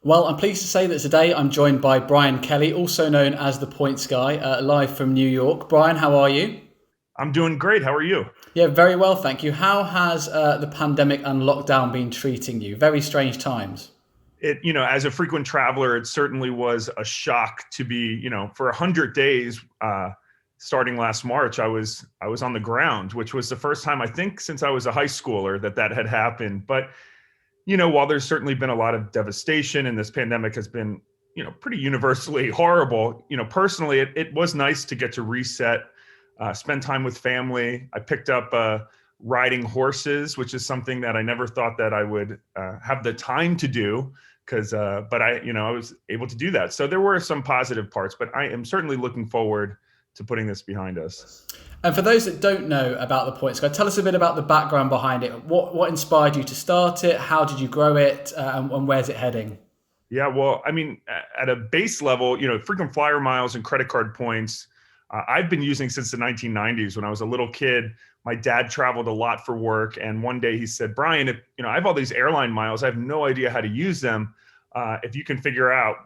Well, I'm pleased to say that today I'm joined by Brian Kelly, also known as the Points Guy, live from New York. Brian, how are you? I'm doing great. How are you? Yeah, very well, thank you. How has the pandemic and lockdown been treating you? Very strange times. As a frequent traveler, it certainly was a shock to be, for 100 days, starting last March, I was on the ground, which was the first time I think since I was a high schooler that had happened. But while there's certainly been a lot of devastation, and this pandemic has been, pretty universally horrible, personally, it was nice to get to reset, spend time with family. I picked up riding horses, which is something that I never thought that I would have the time to do. But I was able to do that. So there were some positive parts, but I am certainly looking forward to putting this behind us. And for those that don't know about the Points Guy, tell us a bit about the background behind it. What inspired you to start it? How did you grow it? And where's it heading? Yeah, well, I mean, at a base level, frequent flyer miles and credit card points, I've been using since the 1990s. When I was a little kid, my dad traveled a lot for work, and one day he said, "Brian, if I have all these airline miles, I have no idea how to use them. If you can figure out,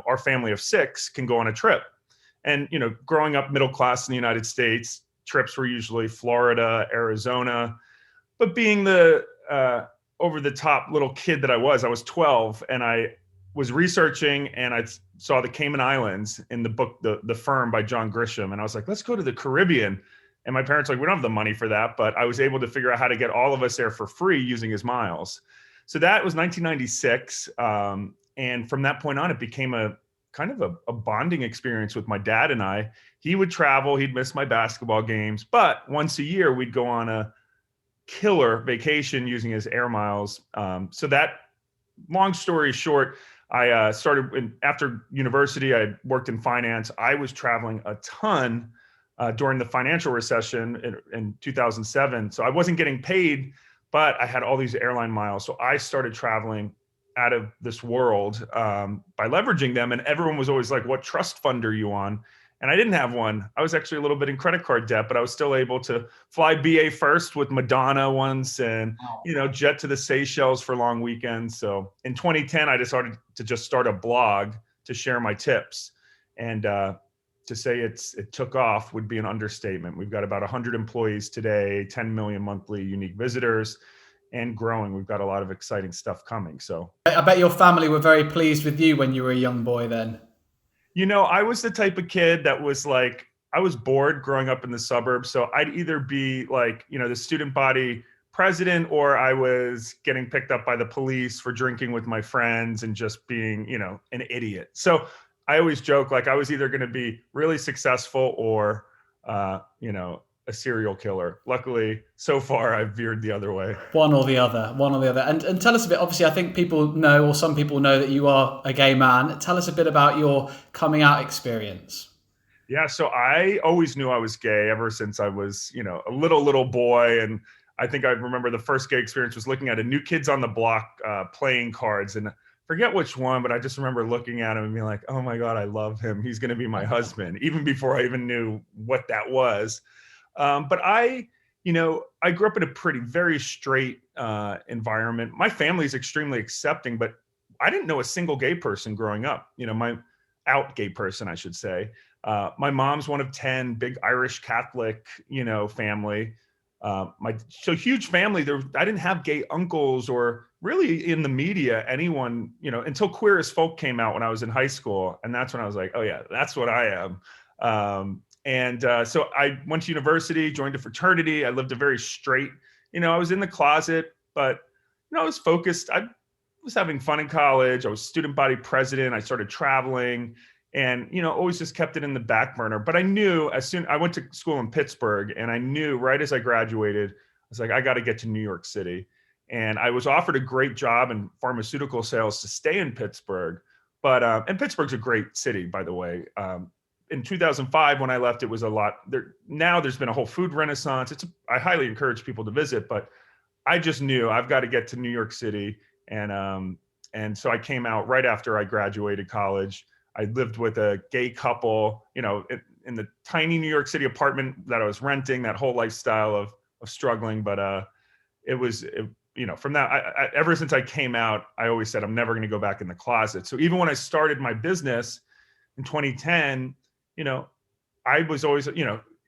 our family of six can go on a trip." And growing up middle class in the United States, trips were usually Florida, Arizona. But being the over the top little kid that I was 12, and I was researching, and I saw the Cayman Islands in the book the Firm by John Grisham, and I was like, let's go to the Caribbean. And my parents were like, we don't have the money for that, but I was able to figure out how to get all of us there for free using his miles. So that was 1996, and from that point on, it became a kind of a bonding experience with my dad and I. He would travel, he'd miss my basketball games, but once a year we'd go on a killer vacation using his air miles. So that, long story short, I started after university. I worked in finance. I was traveling a ton during the financial recession in 2007. So I wasn't getting paid, but I had all these airline miles. So I started traveling out of this world by leveraging them. And everyone was always like, "What trust fund are you on?" And I didn't have one. I was actually a little bit in credit card debt, but I was still able to fly BA first with Madonna once, and jet to the Seychelles for long weekends. So in 2010, I decided to just start a blog to share my tips. And to say it took off would be an understatement. We've got about 100 employees today, 10 million monthly unique visitors, and growing. We've got a lot of exciting stuff coming. So I bet your family were very pleased with you when you were a young boy then. I was the type of kid that was like, I was bored growing up in the suburbs. So I'd either be like, the student body president, or I was getting picked up by the police for drinking with my friends and just being, an idiot. So I always joke, like, I was either going to be really successful or, a serial killer. Luckily, so far, I've veered the other way. One or the other, one or the other. And tell us a bit. Obviously, I think people know, or some people know, that you are a gay man. Tell us a bit about your coming out experience. Yeah, so I always knew I was gay ever since I was, a little boy. And I think I remember the first gay experience was looking at a New Kids on the Block playing cards, and forget which one, but I just remember looking at him and being like, "Oh my God, I love him. He's going to be my husband," even before I even knew what that was. But I grew up in a very straight environment. My family is extremely accepting, but I didn't know a single gay person growing up. My out gay person, I should say. My mom's one of 10, big Irish Catholic, family. So huge family. I didn't have gay uncles, or really in the media anyone, until Queer as Folk came out when I was in high school, and that's when I was like, oh yeah, that's what I am. So I went to university, joined a fraternity. I lived a very straight, I was in the closet, but I was focused. I was having fun in college. I was student body president. I started traveling, and always just kept it in the back burner. But I knew I went to school in Pittsburgh, and I knew right as I graduated, I was like, I got to get to New York City. And I was offered a great job in pharmaceutical sales to stay in Pittsburgh. But and Pittsburgh's a great city, by the way. In 2005, when I left, it was a lot there. Now there's been a whole food renaissance. I highly encourage people to visit, but I just knew I've got to get to New York City. And so I came out right after I graduated college. I lived with a gay couple, in the tiny New York City apartment that I was renting, that whole lifestyle of struggling. But from that, ever since I came out, I always said I'm never going to go back in the closet. So even when I started my business in 2010, you know, I was always,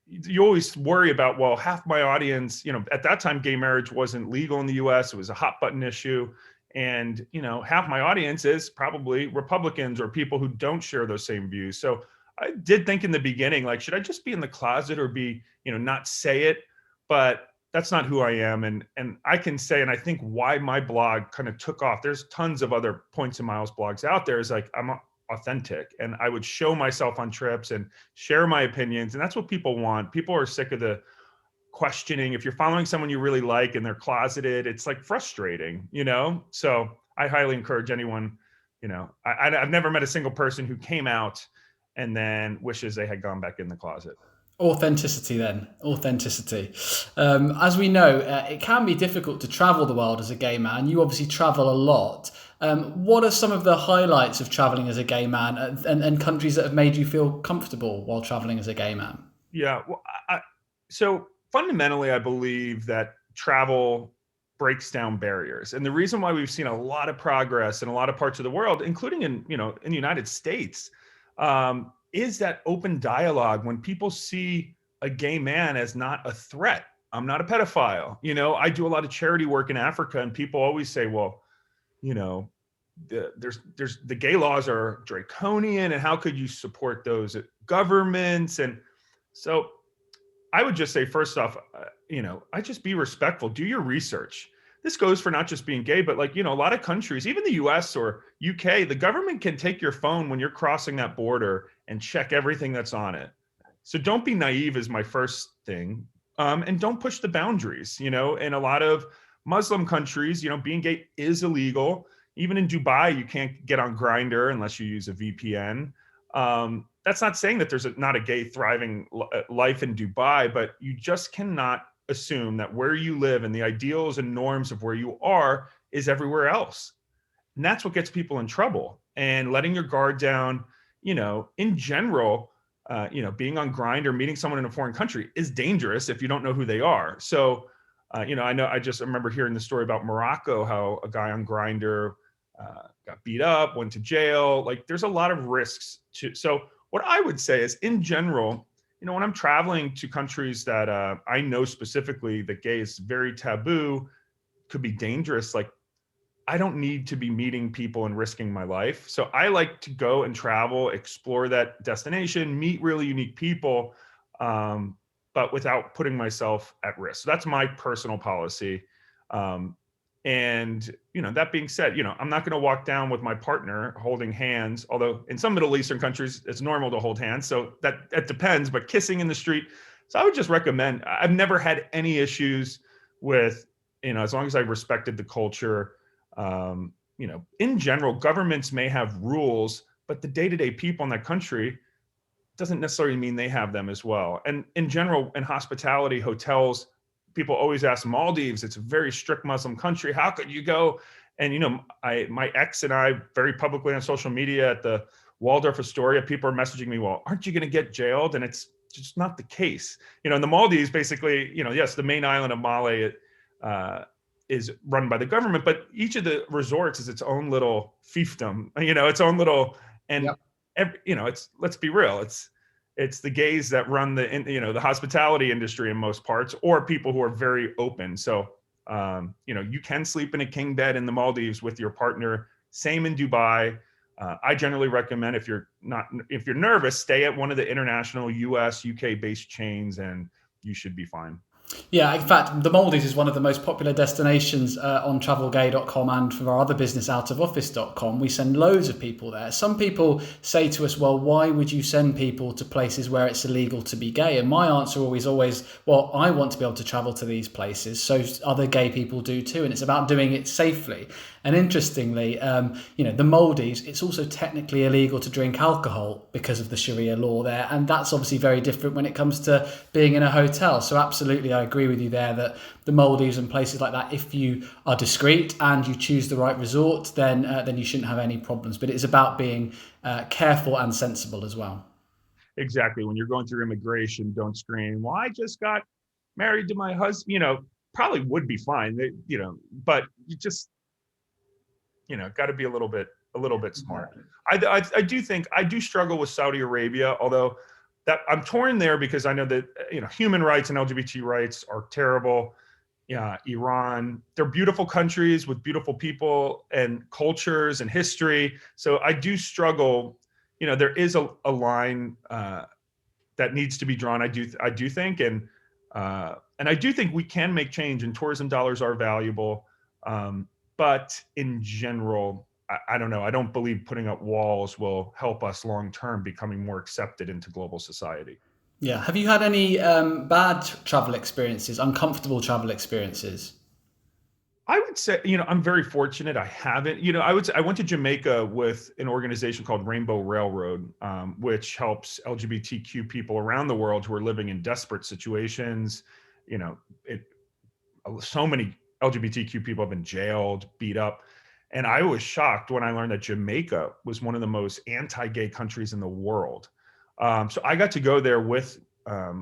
you always worry about, well, half my audience, at that time, gay marriage wasn't legal in the US. It was a hot button issue. And, half my audience is probably Republicans or people who don't share those same views. So I did think in the beginning, like, should I just be in the closet or be, not say it? But that's not who I am. And I can say, and I think why my blog kind of took off, there's tons of other Points and Miles blogs out there, is like, I'm authentic, and I would show myself on trips and share my opinions. And that's what people want. People are sick of the questioning. If you're following someone you really like and they're closeted, it's like frustrating, So I highly encourage anyone, I've never met a single person who came out and then wishes they had gone back in the closet. Authenticity, then. Authenticity. As we know, it can be difficult to travel the world as a gay man. You obviously travel a lot. What are some of the highlights of traveling as a gay man, and countries that have made you feel comfortable while traveling as a gay man? Yeah. Well, so fundamentally, I believe that travel breaks down barriers. And the reason why we've seen a lot of progress in a lot of parts of the world, including in the United States, is that open dialogue. When people see a gay man as not a threat, I'm not a pedophile. I do a lot of charity work in Africa, and people always say, well, there's the gay laws are draconian, and how could you support those governments? And so I would just say, first off, I just be respectful. Do your research. This goes for not just being gay, but like, a lot of countries, even the US or UK, the government can take your phone when you're crossing that border and check everything that's on it. So don't be naive is my first thing. And don't push the boundaries. In a lot of Muslim countries, being gay is illegal. Even in Dubai, you can't get on Grindr unless you use a VPN. That's not saying that there's not a gay thriving life in Dubai, but you just cannot assume that where you live and the ideals and norms of where you are is everywhere else. And that's what gets people in trouble. And letting your guard down, in general, being on Grindr, meeting someone in a foreign country is dangerous if you don't know who they are. So, I remember hearing the story about Morocco, how a guy on Grindr got beat up, went to jail. Like, there's a lot of risks to. So what I would say is, in general, when I'm traveling to countries that I know specifically that gay is very taboo, could be dangerous, like, I don't need to be meeting people and risking my life. So I like to go and travel, explore that destination, meet really unique people, but without putting myself at risk. So that's my personal policy. And, that being said, I'm not going to walk down with my partner holding hands, although in some Middle Eastern countries, it's normal to hold hands. So that depends, but kissing in the street. So I would just recommend, I've never had any issues with, as long as I respected the culture. In general, governments may have rules, but the day-to-day people in that country doesn't necessarily mean they have them as well. And in general, in hospitality, hotels, people always ask Maldives, it's a very strict Muslim country. How could you go? And, my ex and I very publicly on social media at the Waldorf Astoria, people are messaging me, well, aren't you going to get jailed? And it's just not the case. In the Maldives, basically, yes, the main island of Malé is run by the government, but each of the resorts is its own little fiefdom, its own little, and, yep. It's, let's be real. It's the gays that run the hospitality industry in most parts, or people who are very open. So, you can sleep in a king bed in the Maldives with your partner. Same in Dubai. I generally recommend, if you're nervous, stay at one of the international US, UK based chains, and you should be fine. Yeah, in fact, the Maldives is one of the most popular destinations on travelgay.com and for our other business, outofoffice.com. We send loads of people there. Some people say to us, well, why would you send people to places where it's illegal to be gay? And my answer always, well, I want to be able to travel to these places, so other gay people do too. And it's about doing it safely. And interestingly, the Maldives, it's also technically illegal to drink alcohol because of the Sharia law there. And that's obviously very different when it comes to being in a hotel. So absolutely, I agree with you there that the Maldives and places like that, if you are discreet and you choose the right resort, then you shouldn't have any problems. But it's about being careful and sensible as well. Exactly. When you're going through immigration, don't scream, well, I just got married to my husband. probably would be fine. But you just, got to be a little bit smart. I do think I do struggle with Saudi Arabia, although that I'm torn there because I know that human rights and LGBT rights are terrible. Yeah, Iran, they're beautiful countries with beautiful people and cultures and history. So I do struggle. There is a line that needs to be drawn. I do think, and I do think we can make change, and tourism dollars are valuable. But in general, I don't know. I don't believe putting up walls will help us long term becoming more accepted into global society. Yeah. Have you had any bad travel experiences, uncomfortable travel experiences? I would say, I'm very fortunate. I haven't, I went to Jamaica with an organization called Rainbow Railroad, which helps LGBTQ people around the world who are living in desperate situations. So many LGBTQ people have been jailed, beat up. And I was shocked when I learned that Jamaica was one of the most anti-gay countries in the world. So I got to go there with a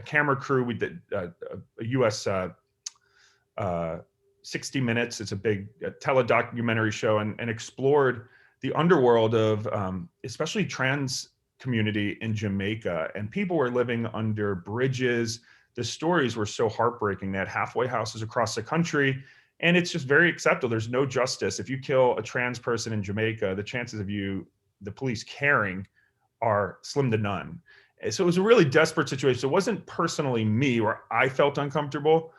camera crew. We did a U.S. 60 Minutes. It's a big teledocumentary show, and explored the underworld of especially trans community in Jamaica. And people were living under bridges. The stories were so heartbreaking. They had halfway houses across the country, and it's just very acceptable. There's no justice. If you kill a trans person in Jamaica, the chances of the police caring, are slim to none. So it was a really desperate situation. It wasn't personally me where I felt uncomfortable.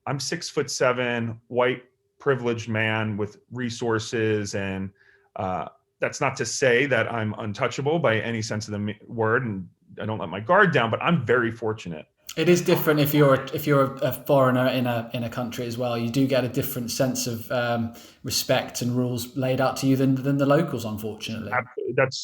I'm 6'7", white, privileged man with resources, and that's not to say that I'm untouchable by any sense of the word, and I don't let my guard down. But I'm very fortunate. It is different if you're a foreigner in a country as well. You do get a different sense of respect and rules laid out to you than the locals, unfortunately.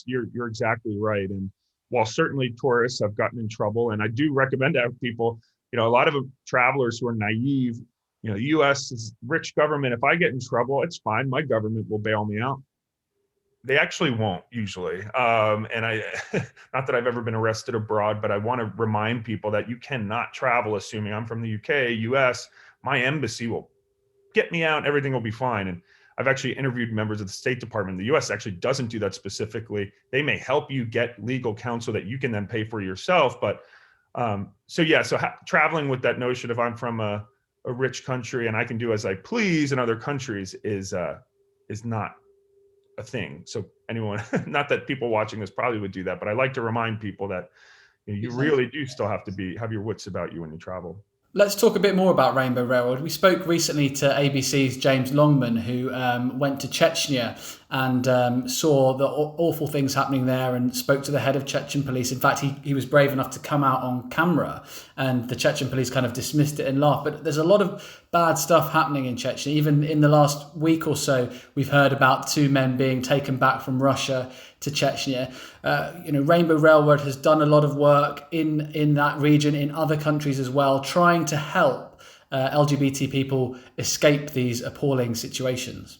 You're exactly right. And while certainly tourists have gotten in trouble, and I do recommend to people, a lot of travelers who are naive, the U.S. is rich government. If I get in trouble, it's fine. My government will bail me out. They actually won't usually. And I, not that I've ever been arrested abroad, but I want to remind people that you cannot travel assuming I'm from the UK, US. My embassy will get me out. Everything will be fine. And I've actually interviewed members of the State Department. The US actually doesn't do that specifically. They may help you get legal counsel that you can then pay for yourself. But traveling with that notion of I'm from a rich country and I can do as I please in other countries is not a thing. So anyone, not that people watching this probably would do that, but I like to remind people that you really do still have to have your wits about you when you travel. Let's talk a bit more about Rainbow Railroad. We spoke recently to ABC's James Longman, who went to Chechnya and saw the awful things happening there and spoke to the head of Chechen police. In fact, he was brave enough to come out on camera, and the Chechen police kind of dismissed it and laughed. But there's a lot of bad stuff happening in Chechnya. Even in the last week or so, we've heard about 2 men being taken back from Russia to Chechnya. Rainbow Railroad has done a lot of work in that region, in other countries as well, trying to help LGBT people escape these appalling situations.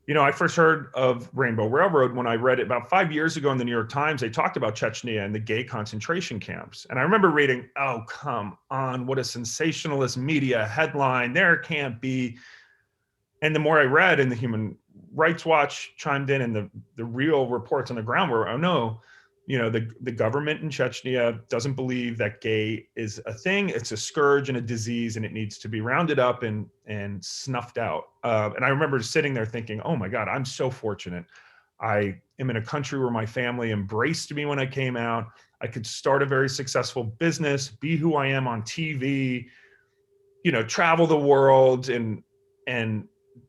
I first heard of Rainbow Railroad when I read it about 5 years ago in the New York Times. They talked about Chechnya and the gay concentration camps. And I remember reading, oh, come on, what a sensationalist media headline. There can't be. And the more I read, and the Human Rights Watch chimed in, and the real reports on the ground were, oh no, the government in Chechnya doesn't believe that gay is a thing. It's a scourge and a disease, and it needs to be rounded up and snuffed out. And I remember sitting there thinking, oh my God, I'm so fortunate. I am in a country where my family embraced me when I came out. I could start a very successful business, be who I am on TV, travel the world, and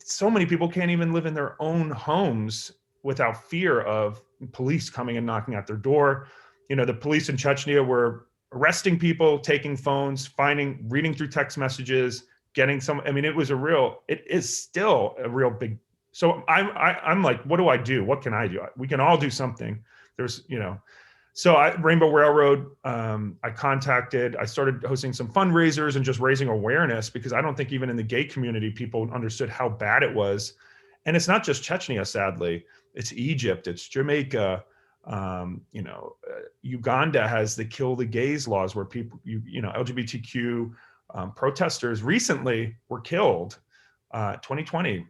so many people can't even live in their own homes without fear of police coming and knocking at their door. The police in Chechnya were arresting people, taking phones, reading through text messages, getting some. I mean, it is still a real big. So I'm like, what do I do? What can I do? We can all do something. So Rainbow Railroad, I started hosting some fundraisers and just raising awareness, because I don't think even in the gay community, people understood how bad it was. And it's not just Chechnya, sadly. It's Egypt, it's Jamaica. Uganda has the kill the gays laws where people, LGBTQ protesters recently were killed, 2020,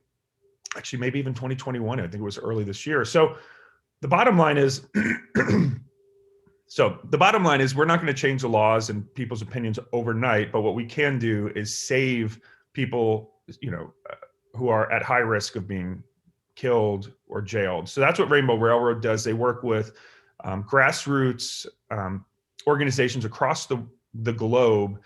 actually maybe even 2021. I think it was early this year. So the bottom line is, we're not going to change the laws and people's opinions overnight, but what we can do is save people, who are at high risk of being killed or jailed. So that's what Rainbow Railroad does. They work with grassroots organizations across the globe,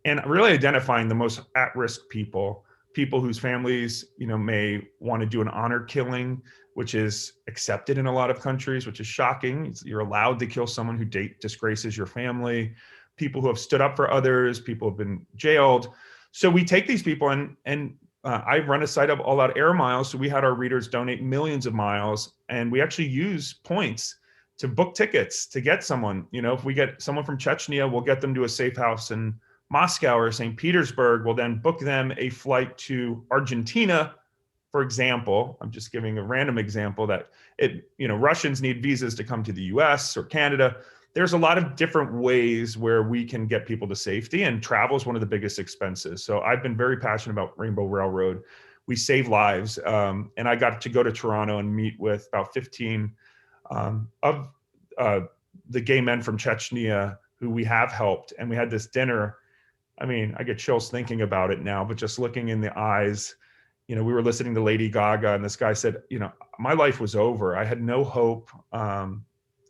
and really identifying the most at-risk people whose families, may want to do an honor killing, which is accepted in a lot of countries, which is shocking. You're allowed to kill someone who disgraces your family, people who have stood up for others, people who have been jailed. So we take these people and I run a site of All Out Air Miles. So we had our readers donate millions of miles, and we actually use points to book tickets to get someone. If we get someone from Chechnya, we'll get them to a safe house in Moscow or St. Petersburg. We'll then book them a flight to Argentina, for example. I'm just giving a random example that Russians need visas to come to the US or Canada. There's a lot of different ways where we can get people to safety, and travel is one of the biggest expenses. So I've been very passionate about Rainbow Railroad. We save lives. And I got to go to Toronto and meet with about 15 of the gay men from Chechnya who we have helped. And we had this dinner. I mean, I get chills thinking about it now, but just looking in the eyes, we were listening to Lady Gaga, and this guy said, my life was over. I had no hope.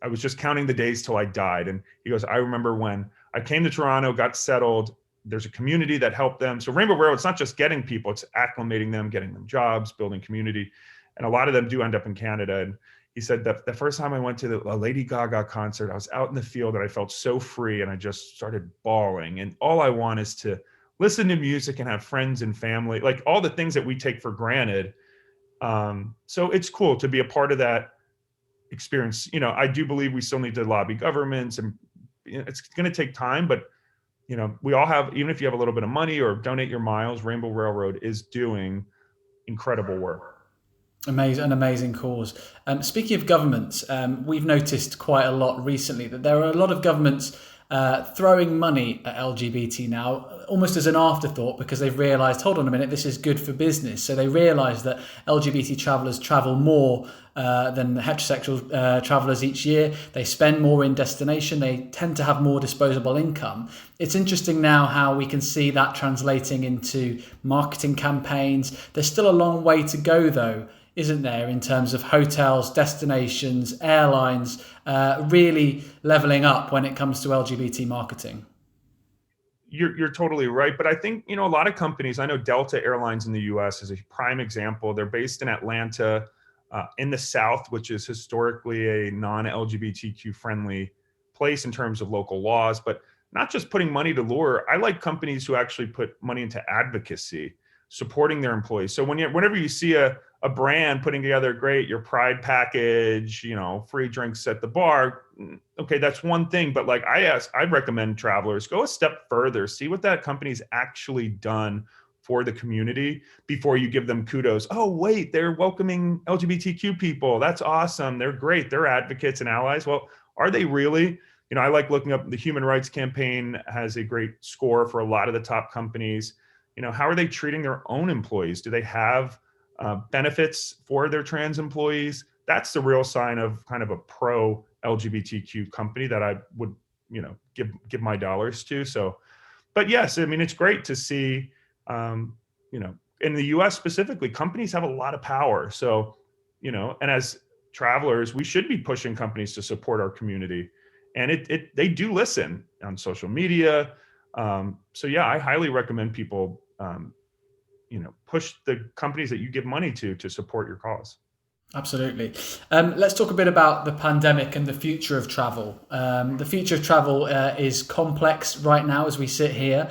I was just counting the days till I died. And he goes, I remember when I came to Toronto, got settled, there's a community that helped them. So Rainbow Railroad, it's not just getting people, it's acclimating them, getting them jobs, building community. And a lot of them do end up in Canada. And he said that the first time I went to a Lady Gaga concert, I was out in the field and I felt so free, and I just started bawling. And all I want is to listen to music and have friends and family, like all the things that we take for granted. So it's cool to be a part of that experience. I do believe we still need to lobby governments, and it's going to take time, but we all have, even if you have a little bit of money or donate your miles, Rainbow Railroad is doing incredible work. An amazing cause. Speaking of governments, we've noticed quite a lot recently that there are a lot of governments throwing money at LGBT now, almost as an afterthought, because they've realised, hold on a minute, this is good for business. So they realise that LGBT travellers travel more than heterosexual travellers each year. They spend more in destination. They tend to have more disposable income. It's interesting now how we can see that translating into marketing campaigns. There's still a long way to go, though, isn't there, in terms of hotels, destinations, airlines, really leveling up when it comes to LGBT marketing? You're totally right. But I think, a lot of companies, I know Delta Airlines in the US is a prime example. They're based in Atlanta, in the South, which is historically a non-LGBTQ friendly place in terms of local laws, but not just putting money to lure. I like companies who actually put money into advocacy, supporting their employees. So whenever you see a brand putting together, great, your pride package, free drinks at the bar, okay, that's one thing. But like I recommend travelers go a step further, see what that company's actually done for the community before you give them kudos. Oh, wait, they're welcoming LGBTQ people. That's awesome. They're great. They're advocates and allies. Well, are they really? I like looking up the Human Rights Campaign has a great score for a lot of the top companies. How are they treating their own employees? Do they have benefits for their trans employees? That's the real sign of kind of a pro LGBTQ company that I would, give my dollars to. So, but yes, I mean, it's great to see, in the US specifically, companies have a lot of power. So, and as travelers, we should be pushing companies to support our community. And they do listen on social media. So yeah, I highly recommend people, push the companies that you give money to support your cause. Absolutely. Let's talk a bit about the pandemic and the future of travel. The future of travel is complex right now as we sit here.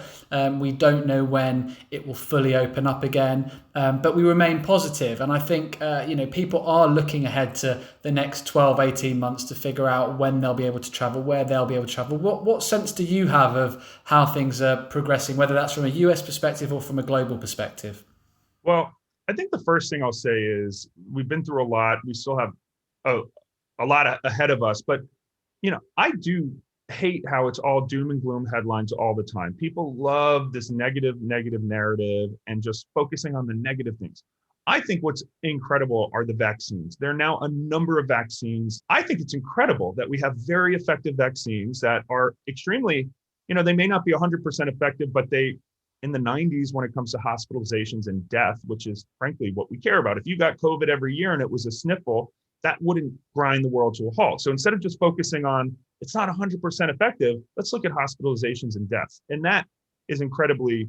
We don't know when it will fully open up again, but we remain positive. And I think, people are looking ahead to the next 12, 18 months to figure out when they'll be able to travel, where they'll be able to travel. What sense do you have of how things are progressing, whether that's from a US perspective or from a global perspective? Well, I think the first thing I'll say is we've been through a lot. We still have a lot ahead of us. But, I do hate how it's all doom and gloom headlines all the time. People love this negative narrative and just focusing on the negative things. I think what's incredible are the vaccines. There are now a number of vaccines. I think it's incredible that we have very effective vaccines that are extremely, they may not be 100% effective, but they, in the 90s, when it comes to hospitalizations and death, which is frankly what we care about. If you got COVID every year and it was a sniffle, that wouldn't grind the world to a halt. So instead of just focusing on it's not 100% effective, let's look at hospitalizations and deaths. And that is incredibly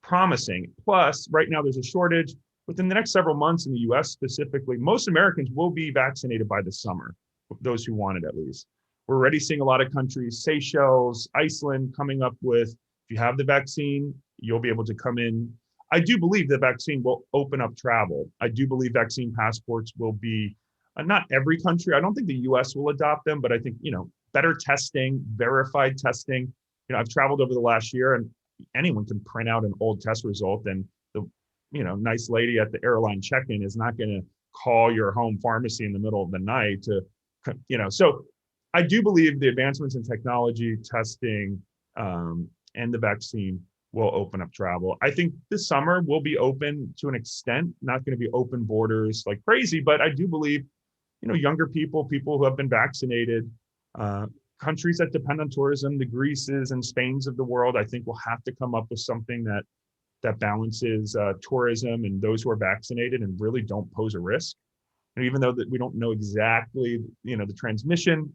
promising. Plus, right now there's a shortage. Within the next several months in the US specifically, most Americans will be vaccinated by the summer, those who want it at least. We're already seeing a lot of countries, Seychelles, Iceland, coming up with, if you have the vaccine, you'll be able to come in. I do believe the vaccine will open up travel. I do believe vaccine passports will be, not every country, I don't think the US will adopt them, but I think, better testing, verified testing. I've traveled over the last year and anyone can print out an old test result, and the nice lady at the airline check-in is not going to call your home pharmacy in the middle of the night to, so I do believe the advancements in technology, testing, and the vaccine will open up travel. I think this summer will be open to an extent, not going to be open borders like crazy, but I do believe, younger people who have been vaccinated, countries that depend on tourism, the Greeces and Spains of the world, I think will have to come up with something that balances tourism and those who are vaccinated and really don't pose a risk. And even though that we don't know exactly, the transmission,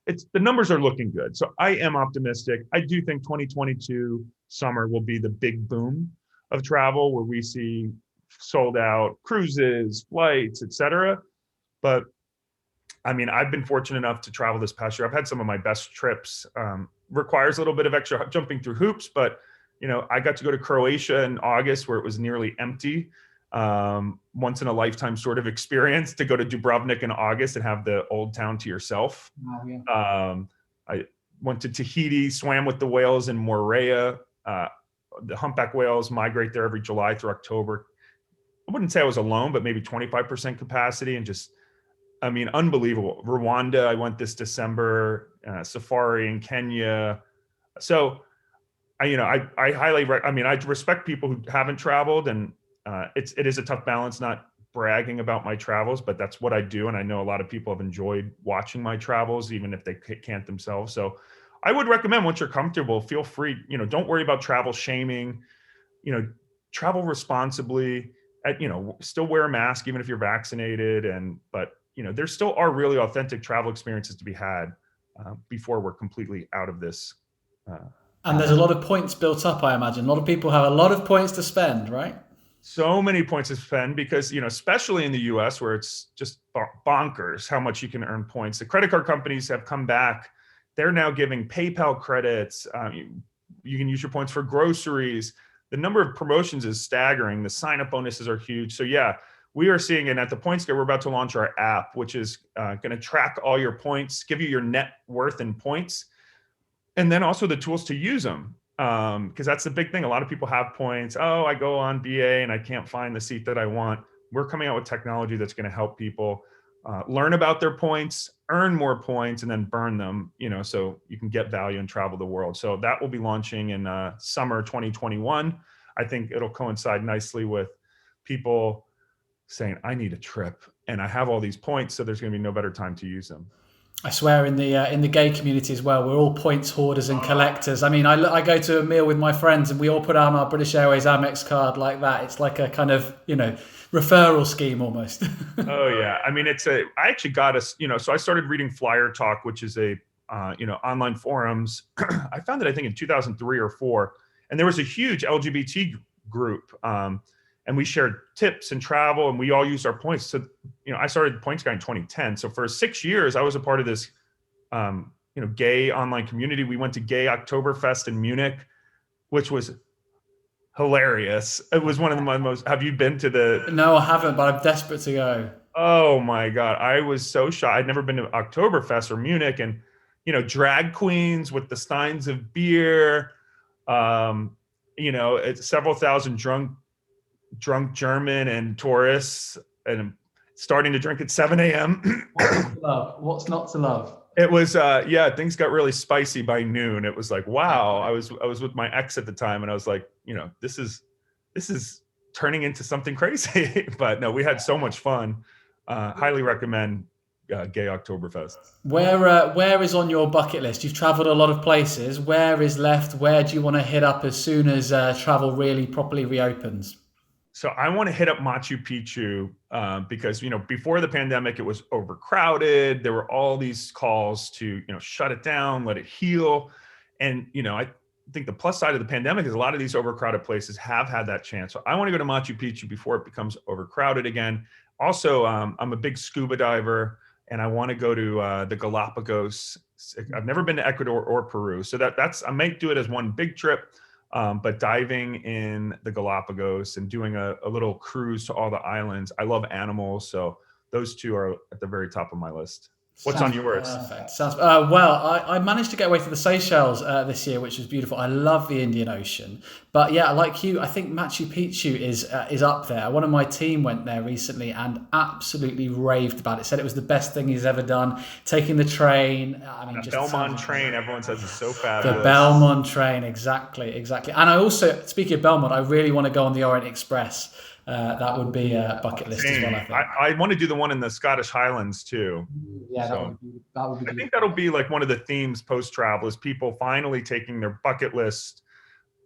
the numbers are looking good. So I am optimistic. I do think 2022 summer will be the big boom of travel where we see sold out cruises, flights, etc. But I mean, I've been fortunate enough to travel this past year. I've had some of my best trips. Requires a little bit of extra jumping through hoops, but I got to go to Croatia in August where it was nearly empty. Once in a lifetime sort of experience to go to Dubrovnik in August and have the old town to yourself. Oh, yeah. I went to Tahiti, swam with the whales in Moorea. The humpback whales migrate there every July through October. I wouldn't say I was alone, but maybe 25% capacity, and just, unbelievable. Rwanda, I went this December, safari in Kenya. So I highly, I respect people who haven't traveled, and it is a tough balance, not bragging about my travels, but that's what I do. And I know a lot of people have enjoyed watching my travels, even if they can't themselves. So I would recommend, once you're comfortable, feel free, don't worry about travel shaming, travel responsibly, still wear a mask, even if you're vaccinated. But there still are really authentic travel experiences to be had before we're completely out of this. And there's a lot of points built up, I imagine. A lot of people have a lot of points to spend, right? So many points to spend because, especially in the US where it's just bonkers how much you can earn points. The credit card companies have come back. They're now giving PayPal credits. You can use your points for groceries. The number of promotions is staggering. The sign-up bonuses are huge. So yeah, we are seeing it at the Point Scale. We're about to launch our app, which is going to track all your points, give you your net worth in points, and then also the tools to use them. Because that's the big thing. A lot of people have points. Oh, I go on BA and I can't find the seat that I want. We're coming out with technology that's going to help people learn about their points, earn more points, and then burn them, so you can get value and travel the world. So that will be launching in summer 2021. I think it'll coincide nicely with people saying, I need a trip and I have all these points, so there's going to be no better time to use them. I swear, in the gay community as well, we're all points hoarders and collectors. I go to a meal with my friends and we all put on our British Airways Amex card like that. It's like a kind of, referral scheme almost. Oh yeah. I actually got us, so I started reading Flyer Talk, which is a, online forums. I found it, I think in 2003 or 4, and there was a huge LGBT group. And we shared tips and travel, and we all used our points. So, I started Points Guy in 2010. So for 6 years, I was a part of this, gay online community. We went to Gay Oktoberfest in Munich, which was hilarious. It was one of the most. Have you been to the? No, I haven't, but I'm desperate to go. Oh my God, I was so shocked. I'd never been to Oktoberfest or Munich, and drag queens with the steins of beer. It's several thousand drunk German and tourists, and starting to drink at 7 a.m. What's not to love? It was, things got really spicy by noon. It was like, wow, I was with my ex at the time, and I was like, this is turning into something crazy. But no, we had so much fun. Highly recommend Gay Oktoberfest. Where is on your bucket list? You've traveled a lot of places. Where is left? Where do you want to hit up as soon as travel really properly reopens? So I want to hit up Machu Picchu because before the pandemic it was overcrowded. There were all these calls to shut it down, let it heal, and I think the plus side of the pandemic is a lot of these overcrowded places have had that chance. So I want to go to Machu Picchu before it becomes overcrowded again. Also, I'm a big scuba diver, and I want to go to the Galapagos. I've never been to Ecuador or Peru, so I might do it as one big trip. But diving in the Galapagos and doing a little cruise to all the islands. I love animals, so those two are at the very top of my list. What's on yours? Perfect. Well, I managed to get away to the Seychelles this year, which was beautiful. I love the Indian Ocean, but yeah, like you, I think Machu Picchu is up there. One of my team went there recently and absolutely raved about it. Said it was the best thing he's ever done. Taking the train, The Belmont train, everyone says it's so fabulous. The Belmont train, exactly. And I also, speaking of Belmont, I really want to go on the Orient Express. That would be a bucket list as well, I think. I want to do the one in the Scottish Highlands too. Yeah, that would be I think that'll be like one of the themes post-travel is people finally taking their bucket list,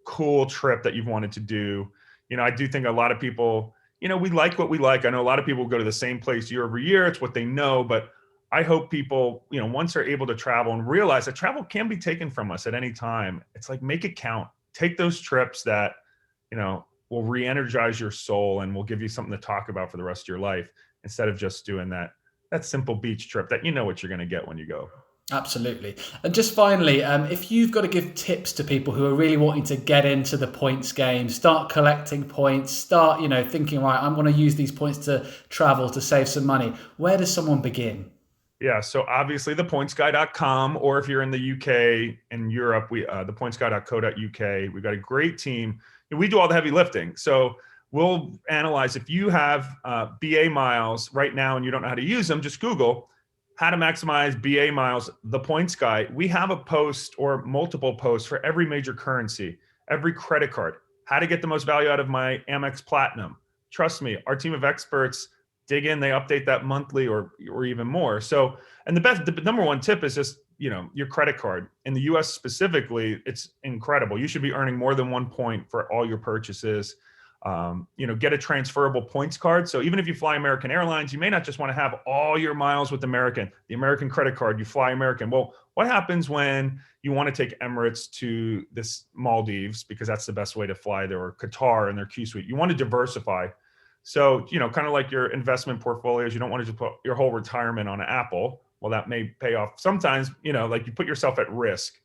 cool trip that you've wanted to do. I do think a lot of people, we like what we like. I know a lot of people go to the same place year over year. It's what they know, but I hope people, once they're able to travel and realize that travel can be taken from us at any time. It's like, make it count. Take those trips that, will re-energize your soul and will give you something to talk about for the rest of your life instead of just doing that simple beach trip that what you're going to get when you go. Absolutely. And just finally, if you've got to give tips to people who are really wanting to get into the points game, start collecting points, start, thinking, right, I'm going to use these points to travel, to save some money. Where does someone begin? Yeah, so obviously thepointsguy.com, or if you're in the UK and Europe, thepointsguy.co.uk. We've got a great team. And we do all the heavy lifting. So we'll analyze if you have BA miles right now and you don't know how to use them, just Google how to maximize BA miles, the Points Guy. We have a post or multiple posts for every major currency, every credit card, how to get the most value out of my Amex Platinum. Trust me, our team of experts dig in, they update that monthly or even more. So, and the number one tip is just, your credit card. In the US specifically, it's incredible. You should be earning more than 1 point for all your purchases. Get a transferable points card. So even if you fly American Airlines, you may not just want to have all your miles with the American credit card, you fly American. Well, what happens when you want to take Emirates to this Maldives, because that's the best way to fly there, or Qatar and their Q suite? You want to diversify. So, kind of like your investment portfolios, you don't want to just put your whole retirement on Apple. Well, that may pay off. Sometimes, like you put yourself at risk.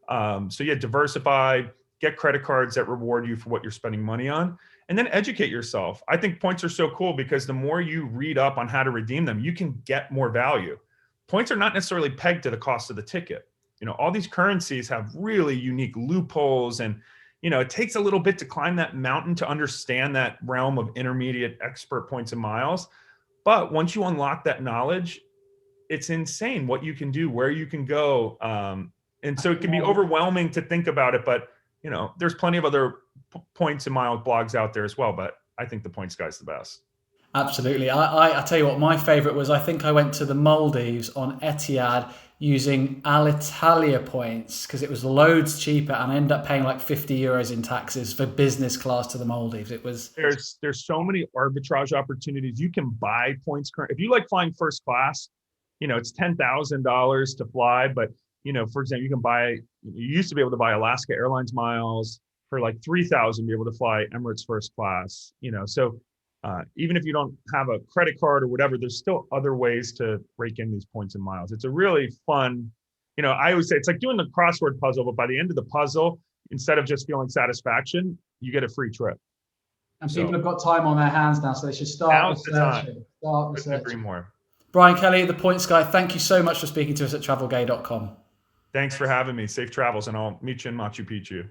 So yeah, diversify, get credit cards that reward you for what you're spending money on, and then educate yourself. I think points are so cool because the more you read up on how to redeem them, you can get more value. Points are not necessarily pegged to the cost of the ticket. All these currencies have really unique loopholes, and it takes a little bit to climb that mountain to understand that realm of intermediate expert points and miles. But once you unlock that knowledge, it's insane what you can do, where you can go. And so it can be overwhelming to think about it, but there's plenty of other points and miles blogs out there as well. But I think the Points Guy's the best. Absolutely. I tell you what, my favorite was, I think I went to the Maldives on Etihad using Alitalia points because it was loads cheaper, and I ended up paying like 50 euros in taxes for business class to the Maldives. It was there's so many arbitrage opportunities. You can buy points. If you like flying first class, it's $10,000 to fly, but for example, you used to be able to buy Alaska Airlines miles for like $3,000 to be able to fly Emirates first class, so even if you don't have a credit card or whatever, there's still other ways to rake in these points and miles. It's a really fun, I always say it's like doing the crossword puzzle, but by the end of the puzzle, instead of just feeling satisfaction, you get a free trip. And people have got time on their hands now, so they should start researching. Couldn't agree more. Brian Kelly, the Points Guy, thank you so much for speaking to us at travelgay.com. Thanks for having me. Safe travels, and I'll meet you in Machu Picchu.